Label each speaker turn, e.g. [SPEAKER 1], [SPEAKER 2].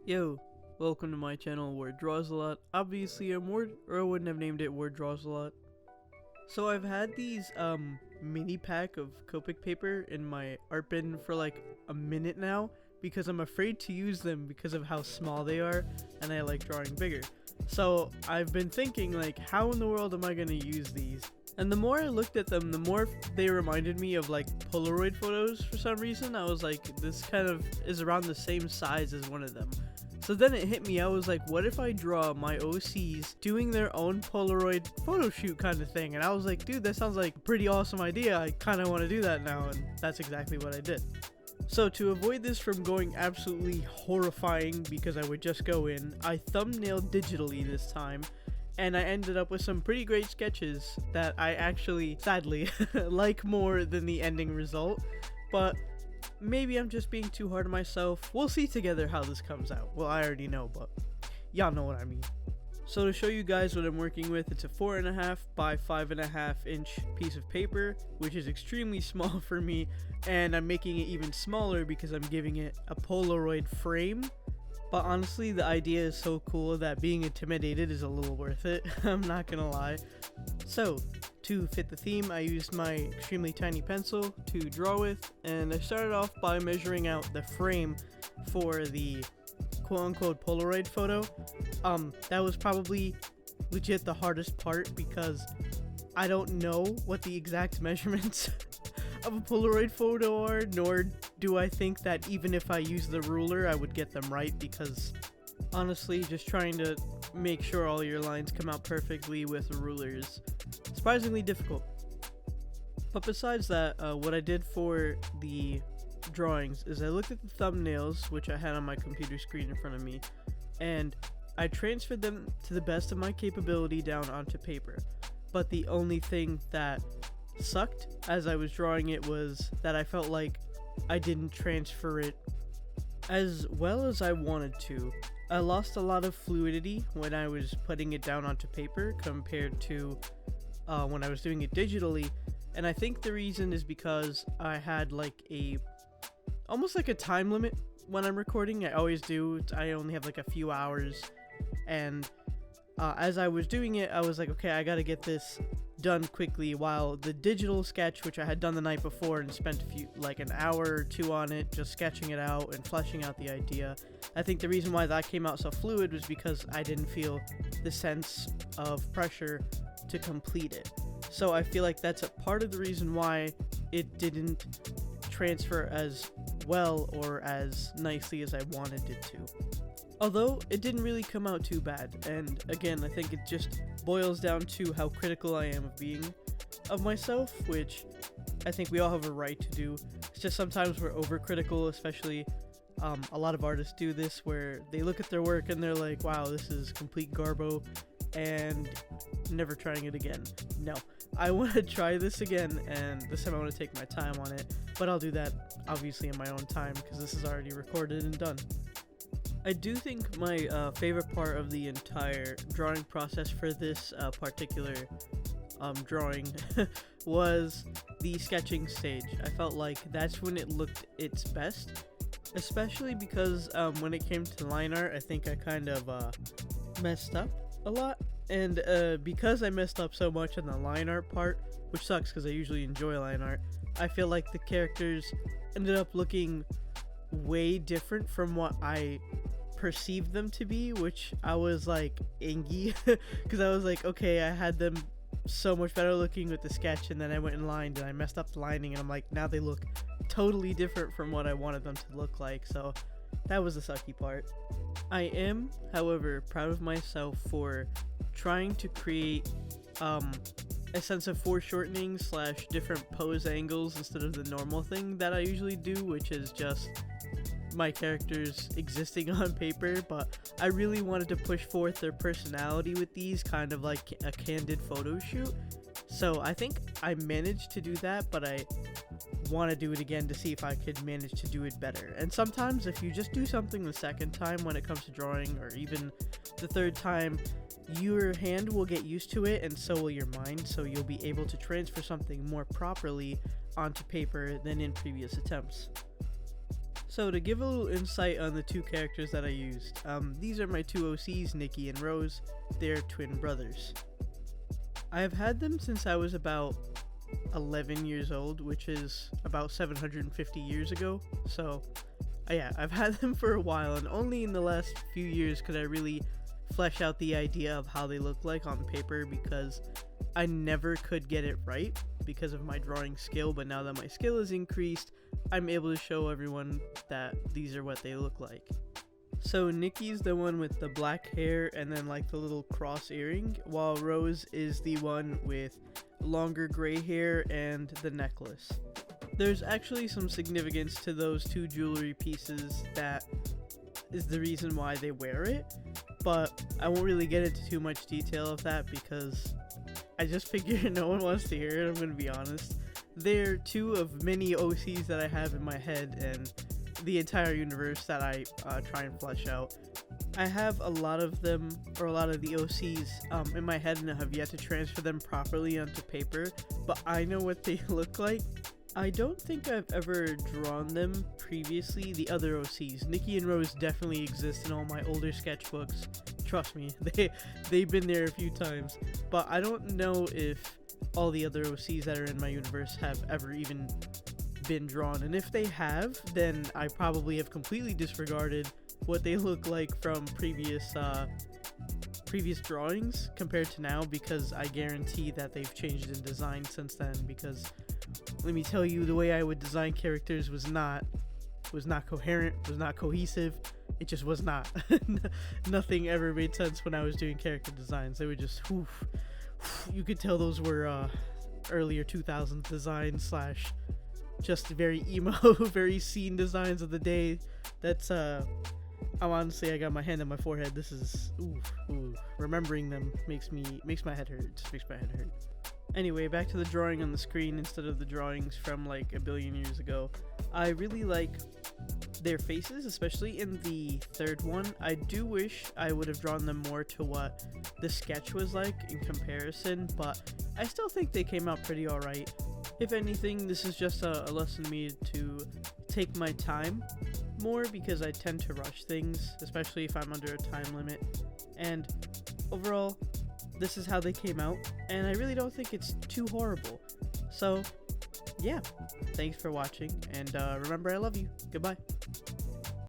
[SPEAKER 1] Yo, welcome to my channel, Wardrawsalot. Obviously I'm Ward, or I wouldn't have named it Wardrawsalot. So I've had these mini pack of Copic paper in my art bin for like a minute now because I'm afraid to use them because of how small they are and I like drawing bigger. So I've been thinking like, how in the world am I going to use these? And the more I looked at them, the more they reminded me of like Polaroid photos for some reason. I was like, this kind of is around the same size as one of them. So then it hit me, I was like, what if I draw my OCs doing their own Polaroid photo shoot kind of thing? And I was like, dude, that sounds like a pretty awesome idea. I kind of want to do that now, and that's exactly what I did. So to avoid this from going absolutely horrifying because I would just go in, I thumbnailed digitally this time, and I ended up with some pretty great sketches that I actually, sadly, like more than the ending result, but maybe I'm just being too hard on myself. We'll see together how this comes out. Well, I already know, but y'all know what I mean. So to show you guys what I'm working with, it's a 4.5 by 5.5 inch piece of paper, which is extremely small for me, and I'm making it even smaller because I'm giving it a Polaroid frame. But honestly, the idea is so cool that being intimidated is a little worth it. I'm not gonna lie. So to fit the theme, I used my extremely tiny pencil to draw with, and I started off by measuring out the frame for the quote-unquote Polaroid photo. That was probably legit the hardest part because I don't know what the exact measurements of a Polaroid photo are, nor do I think that even if I use the ruler I would get them right, because honestly, just trying to make sure all your lines come out perfectly with a ruler is surprisingly difficult. But besides that, what I did for the drawings is I looked at the thumbnails, which I had on my computer screen in front of me, and I transferred them to the best of my capability down onto paper. But the only thing that sucked as I was drawing it was that I felt like I didn't transfer it as well as I wanted to. I lost a lot of fluidity when I was putting it down onto paper compared to when I was doing it digitally, and I think the reason is because I had like almost like a time limit when I'm recording. I always do. I only have like a few hours, and as I was doing it, I was like, okay, I gotta get this done quickly, while the digital sketch, which I had done the night before and spent like an hour or two on it just sketching it out and fleshing out the idea, I think the reason why that came out so fluid was because I didn't feel the sense of pressure to complete it. So I feel like that's a part of the reason why it didn't transfer as well or as nicely as I wanted it to. Although it didn't really come out too bad, and again, I think it just boils down to how critical I am of myself, which I think we all have a right to do. It's just sometimes we're overcritical, especially a lot of artists do this where they look at their work and they're like, wow, this is complete garbo, and never trying it again. No, I want to try this again, and this time I want to take my time on it, but I'll do that obviously in my own time because this is already recorded and done. I do think my favorite part of the entire drawing process for this particular drawing was the sketching stage. I felt like that's when it looked its best, especially because when it came to line art, I think I kind of messed up a lot, and because I messed up so much on the line art part, which sucks because I usually enjoy line art, I feel like the characters ended up looking way different from what I perceived them to be, which I was like angry because I was like, okay, I had them so much better looking with the sketch, and then I went and lined and I messed up the lining, and I'm like, now they look totally different from what I wanted them to look like. So that was the sucky part. I am, however, proud of myself for trying to create a sense of foreshortening / different pose angles instead of the normal thing that I usually do, which is just my characters existing on paper. But I really wanted to push forth their personality with these, kind of like a candid photo shoot. So I think I managed to do that, but I want to do it again to see if I could manage to do it better. And sometimes if you just do something the second time when it comes to drawing, or even the third time, your hand will get used to it, and so will your mind, so you'll be able to transfer something more properly onto paper than in previous attempts. So to give a little insight on the two characters that I used, these are my two OCs, Nikki and Rose. They're twin brothers. I have had them since I was about 11 years old, which is about 750 years ago. So yeah, I've had them for a while, and only in the last few years could I really flesh out the idea of how they look like on paper, because I never could get it right because of my drawing skill. But now that my skill is increased, I'm able to show everyone that these are what they look like. So Nikki's the one with the black hair and then like the little cross earring, while Rose is the one with longer gray hair and the necklace. There's actually some significance to those two jewelry pieces that is the reason why they wear it, but I won't really get into too much detail of that because I just figure no one wants to hear it, I'm gonna be honest. They're two of many OCs that I have in my head and the entire universe that I try and flesh out. I have a lot of them, or a lot of the OCs in my head, and I have yet to transfer them properly onto paper, but I know what they look like. I don't think I've ever drawn them previously, the other OCs. Nikki and Rose definitely exist in all my older sketchbooks. Trust me, they've been there a few times, but I don't know if all the other OCs that are in my universe have ever even been drawn, and if they have, then I probably have completely disregarded what they look like from previous drawings compared to now, because I guarantee that they've changed in design since then, because let me tell you, the way I would design characters was not coherent, was not cohesive. It just was not. Nothing ever made sense when I was doing character designs. They were just you could tell those were earlier 2000s designs slash just very emo, very scene designs of the day. That's I'm honestly, I got my hand on my forehead. This is remembering them makes my head hurt. Just makes my head hurt. Anyway, back to the drawing on the screen instead of the drawings from like a billion years ago. I really like their faces, especially in the third one. I do wish I would have drawn them more to what the sketch was like in comparison, but I still think they came out pretty alright. If anything, this is just a lesson to me to take my time more, because I tend to rush things, especially if I'm under a time limit. And overall, this is how they came out, and I really don't think it's too horrible. So yeah, thanks for watching, and remember, I love you. Goodbye.